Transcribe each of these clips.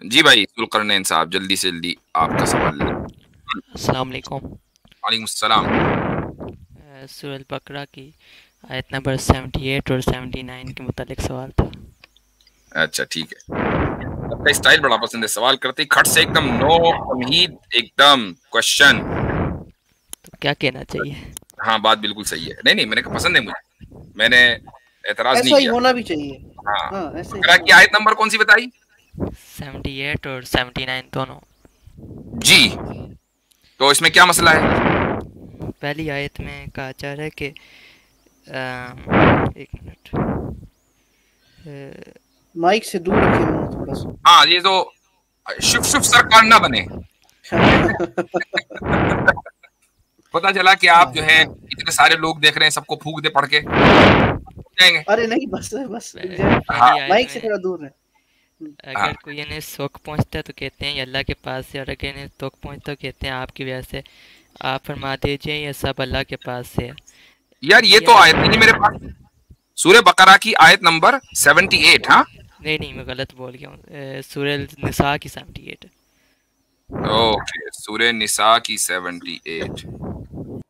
جی بھائی ذوالقرنین صاحب جلدی سے جلدی آپ کا سوال لیں۔ السلام علیکم۔ وعلیکم السلام۔ سورہ البقرہ کی آیت نمبر 78 اور 79 کے متعلق سوال تھا۔ اچھا ٹھیک ہے، آپ کا اسٹائل بڑا پسند ہے، سوال کرتے ہی کھٹ سے ایک دم نو تمہید، ایک دم کوشچن۔ تو کیا کہنا چاہیے؟ ہاں بات بالکل صحیح ہے، نہیں میں نے کہا پسند ہے مجھے، میں نے اعتراض نہیں ایسا ہی کیا۔ ہونا بھی چاہیے۔ ہاں ہاں ایسا ہی بقرہ ہونا کی آیت نمبر کون سی بتائی؟ 78 اور 79 دونوں۔ جی تو اس میں کیا مسئلہ ہے؟ پہلی آیت میں کہا جا رہا ہے کہ ایک منٹ، مائک سے دور رکھے منہ تھوڑا سا۔ ہاں یہ تو شف شف سرکار نہ بنے، پتا چلا کہ آپ جو ہے اتنے سارے لوگ دیکھ رہے ہیں، سب کو پھونک دے پڑھ کے جائیں گے۔ ارے نہیں بس پہلی مائک آیت سے میں تھوڑا دور ہے۔ اگر کوئی انہیں سوک پہنچتا ہے تو کہتے ہیں یہ اللہ کے پاس سے، اور اگر انہیں توک پہنچتا ہے تو کہتے ہیں آپ کی وجہ سے۔ آپ فرما دیجئے یہ سب اللہ کے پاس سے ہے۔ یار یہ تو آیت نہیں میرے پاس، سورہ بقرہ کی آیت نمبر 78۔ ہاں نہیں میں غلط بول گیا ہوں، سورہ نساء کی 78۔ اوکے سورہ نساء کی 78۔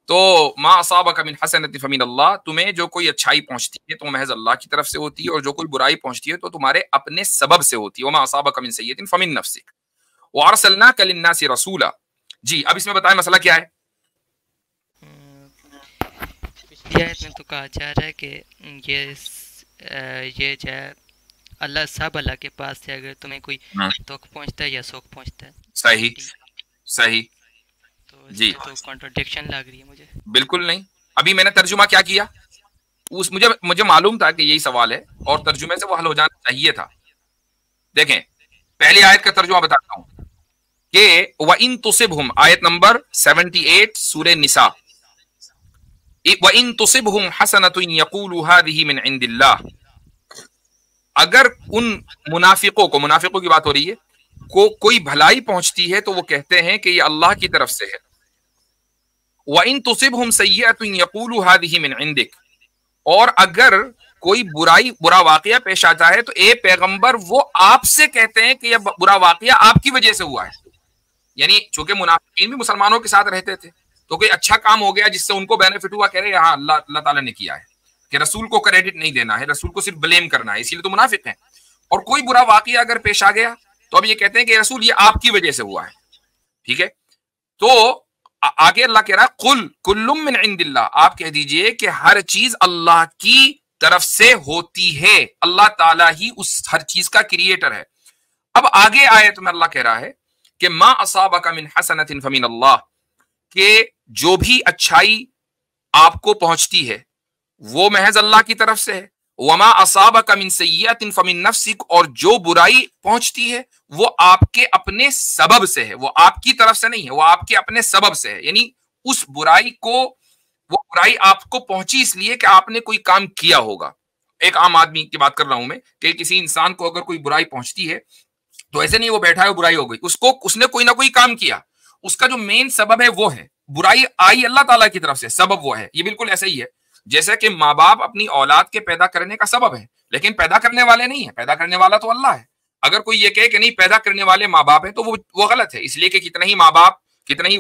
تو ما اصابک من حسنۃ فمن اللہ، تمہیں جو کوئی اچھائی پہنچتی ہے تو محض اللہ کی طرف سے ہوتی ہے، اور جو کوئی برائی پہنچتی ہے تو تمہارے اپنے سبب سے ہوتی ہے۔ وما اصابک من سیئۃ فمن نفسک وارسلناک للناس رسولا۔ جی اب اس میں بتائیں مسئلہ کیا ہے؟ پچھلی آیت میں تو کہا جا رہا ہے کہ یہ جو ہے اللہ سب اللہ کے پاس سے، اگر تمہیں کوئی دکھ پہنچتا ہے یا سوک پہنچتا ہے۔ صحیح صحیح تو اس جی میں تو کنٹرڈکشن لگ رہی ہے مجھے۔ بالکل نہیں، ابھی میں نے ترجمہ کیا کیا، مجھے معلوم تھا کہ یہی سوال ہے اور ترجمے سے وہ حل ہو جانا چاہیے تھا۔ دیکھیں پہلی آیت کا ترجمہ بتاتا ہوں کہ وَإِن تُصِبْهُمْ، آیت نمبر 78 سورہ نساء، وَإِن تُصِبْهُمْ حَسَنَةٌ يَقُولُوا هَذِهِ مِنْ عِنْدِ اللَّهِ، اگر ان منافقوں کی بات ہو رہی ہے، کوئی بھلائی پہنچتی ہے تو وہ کہتے ہیں کہ یہ اللہ کی طرف سے ہے۔ وَإِن تُصِبْهُمْ سَيِّئَةٌ يَقُولُوا هَذِهِ مِنْ عِنْدِكَ، اور اگر کوئی برا واقعہ پیش آتا ہے تو اے پیغمبر وہ آپ سے کہتے ہیں کہ یہ برا واقعہ آپ کی وجہ سے ہوا ہے۔ یعنی چونکہ منافقین بھی مسلمانوں کے ساتھ رہتے تھے، تو کوئی اچھا کام ہو گیا جس سے ان کو بینیفٹ ہوا، کہہ رہے ہاں اللہ تعالیٰ نے کیا ہے، کہ رسول کو کریڈٹ نہیں دینا ہے، رسول کو صرف بلیم کرنا ہے، اسی لیے تو منافق ہیں۔ اور کوئی برا واقعہ اگر پیش آ گیا تو اب یہ کہتے ہیں کہ رسول یہ آپ کی وجہ سے ہوا ہے۔ ٹھیک ہے، تو آگے اللہ کہہ رہا ہے قل کل من عند اللہ، آپ کہہ دیجئے کہ ہر چیز اللہ کی طرف سے ہوتی ہے، اللہ تعالیٰ ہی اس ہر چیز کا کریٹر ہے۔ اب آگے آیت میں اللہ کہہ رہا ہے کہ ما اصابک من حسنۃ فمن اللہ، کہ جو بھی اچھائی آپ کو پہنچتی ہے وہ محض اللہ کی طرف سے ہے۔ وما اصابک من سیئۃ فمن نفسک، اور جو برائی پہنچتی ہے وہ آپ کے اپنے سبب سے ہے، وہ آپ کی طرف سے نہیں ہے، وہ آپ کے اپنے سبب سے ہے۔ یعنی اس برائی کو، وہ برائی آپ کو پہنچی اس لیے کہ آپ نے کوئی کام کیا ہوگا۔ ایک عام آدمی کی بات کر رہا ہوں میں، کہ کسی انسان کو اگر کوئی برائی پہنچتی ہے تو ایسے نہیں وہ بیٹھا ہے وہ برائی ہو گئی، اس نے کوئی نہ کوئی کام کیا، اس کا جو مین سبب ہے وہ ہے، برائی آئی اللہ تعالیٰ کی طرف سے، سبب وہ ہے۔ یہ بالکل ایسا ہی ہے جیسا کہ ماں باپ اپنی اولاد کے پیدا کرنے کا سبب ہے، لیکن پیدا کرنے والے نہیں ہیں، پیدا کرنے والا تو اللہ ہے۔ اگر کوئی یہ کہے کہ نہیں پیدا کرنے والے ماں باپ ہیں تو وہ غلط ہے، اس لیے کہ کتنے ہی ماں باپ، کتنے ہی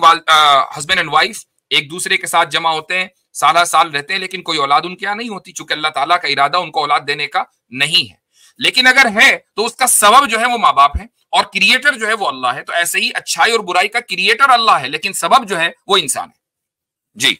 ہسبینڈ اینڈ وائف ایک دوسرے کے ساتھ جمع ہوتے ہیں، سالہ سال رہتے ہیں، لیکن کوئی اولاد ان کے یہاں نہیں ہوتی، چونکہ اللہ تعالیٰ کا ارادہ ان کو اولاد دینے کا نہیں ہے۔ لیکن اگر ہے تو اس کا سبب جو ہے وہ ماں باپ ہے، اور کریٹر جو ہے وہ اللہ ہے۔ تو ایسے ہی اچھائی اور برائی کا کریٹر اللہ ہے، لیکن سبب جو ہے وہ انسان ہے۔ جی